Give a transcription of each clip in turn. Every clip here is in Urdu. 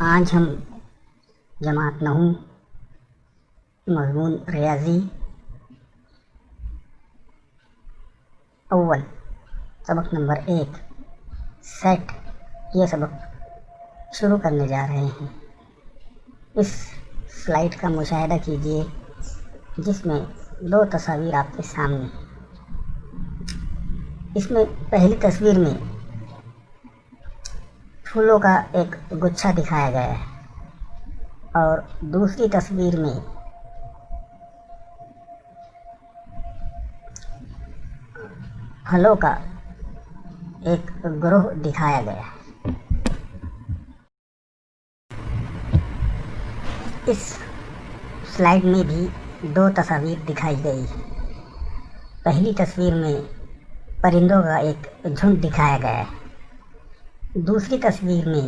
آج ہم جماعت نہوم مضمون ریاضی اول سبق نمبر 1 سیٹ یہ سبق شروع کرنے جا رہے ہیں۔ اس سلائیڈ کا مشاہدہ کیجیے جس میں 2 تصاویر آپ کے سامنے ہیں۔ اس میں پہلی تصویر میں پھولوں کا ایک گچھا دکھایا گیا ہے اور دوسری تصویر میں پھلوں کا ایک گروہ دکھایا گیا ہے۔ اس سلائیڈ میں بھی 2 تصاویر دکھائی گئی ہیں۔ پہلی تصویر میں پرندوں کا ایک جھنڈ دکھایا گیا ہے، دوسری تصویر میں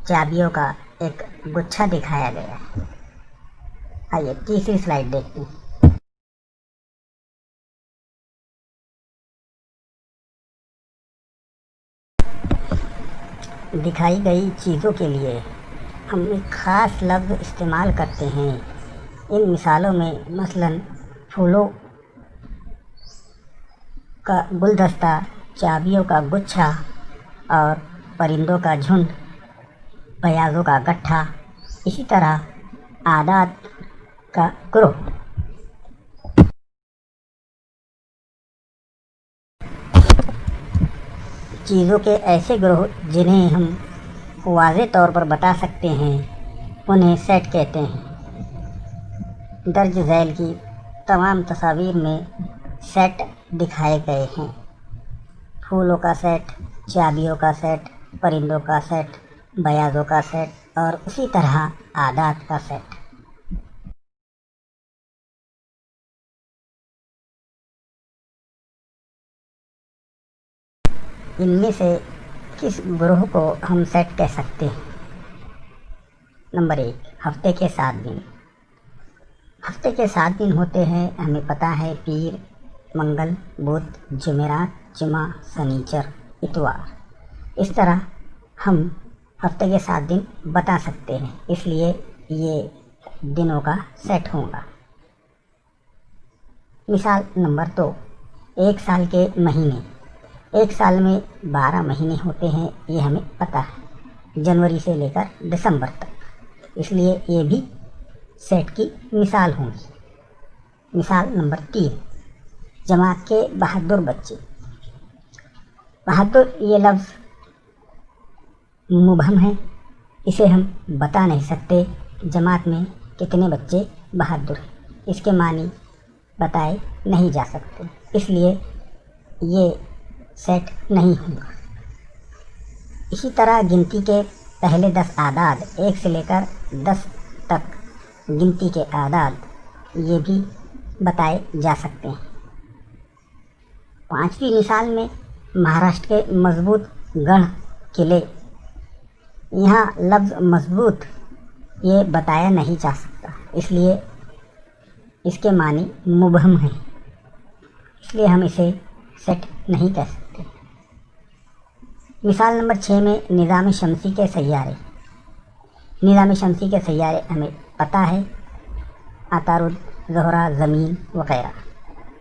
چابیوں کا ایک گچھا دکھایا گیا ہے۔ آئیے تیسری سلائیڈ دیکھتے ہیں۔ دکھائی گئی چیزوں کے لیے ہم ایک خاص لفظ استعمال کرتے ہیں۔ ان مثالوں میں مثلاً پھولوں کا گلدستہ، چابیوں کا گچھا اور پرندوں کا جھنڈ، بیاضوں کا گٹھا، اسی طرح اعداد کا گروہ۔ چیزوں کے ایسے گروہ جنہیں ہم واضح طور پر بتا سکتے ہیں انہیں سیٹ کہتے ہیں۔ درج ذیل کی تمام تصاویر میں سیٹ دکھائے گئے ہیں: پھولوں کا سیٹ، چابیوں کا سیٹ، پرندوں کا سیٹ، بیاضوں کا سیٹ اور اسی طرح اعداد کا سیٹ۔ ان میں سے کس گروہ کو ہم سیٹ کہہ سکتے ہیں؟ نمبر 1 ہفتے کے 7 دن۔ ہفتے کے 7 دن ہوتے ہیں، ہمیں پتہ ہے، پیر، منگل، بدھ، جمعرات، جمعہ، سنیچر، اتوار۔ اس طرح ہم ہفتے کے 7 دن بتا سکتے ہیں، اس لیے یہ دنوں کا سیٹ ہوگا۔ مثال نمبر 2 ایک سال کے مہینے۔ ایک سال میں 12 مہینے ہوتے ہیں، یہ ہمیں پتہ ہے، جنوری سے لے کر دسمبر تک، اس لیے یہ بھی سیٹ کی مثال ہوگی۔ مثال نمبر 3 جماعت کے بہادر بچے۔ بہادر یہ لفظ مبہم ہے، اسے ہم بتا نہیں سکتے جماعت میں کتنے بچے بہادر ہیں، اس کے معنی بتائے نہیں جا سکتے، اس لیے یہ سیٹ نہیں ہوگا۔ اسی طرح گنتی کے پہلے 10 اعداد، 1 سے لے کر 10 تک گنتی کے اعداد، یہ بھی بتائے جا سکتے ہیں۔ 5ویں مثال میں مہاراشٹر کے مضبوط گڑھ قلعے۔ یہاں لفظ مضبوط یہ بتایا نہیں جا سکتا، اس لیے اس کے معنی مبہم ہیں، اس لیے ہم اسے سیٹ نہیں کہہ سکتے۔ مثال نمبر 6 میں نظام شمسی کے سیارے۔ نظام شمسی کے سیارے ہمیں پتہ ہے، عطارد، زہرہ، زمین وغیرہ،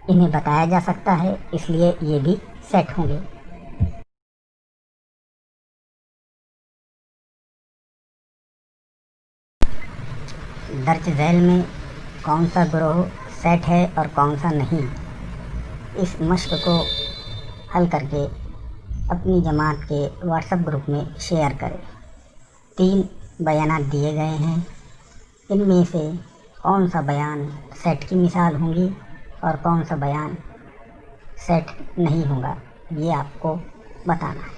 انہیں بتایا جا سکتا ہے، اس لیے یہ بھی سیٹ ہوں گے۔ درج ذیل میں کون سا گروہ سیٹ ہے اور کون سا نہیں، اس مشق کو حل کر کے اپنی جماعت کے واٹس ایپ گروپ میں شیئر کریں۔ 3 بیانات دیے گئے ہیں، ان میں سے کون سا بیان سیٹ کی مثال ہوں گی اور کون سا بیان سیٹ نہیں ہوگا، یہ آپ کو بتانا ہے۔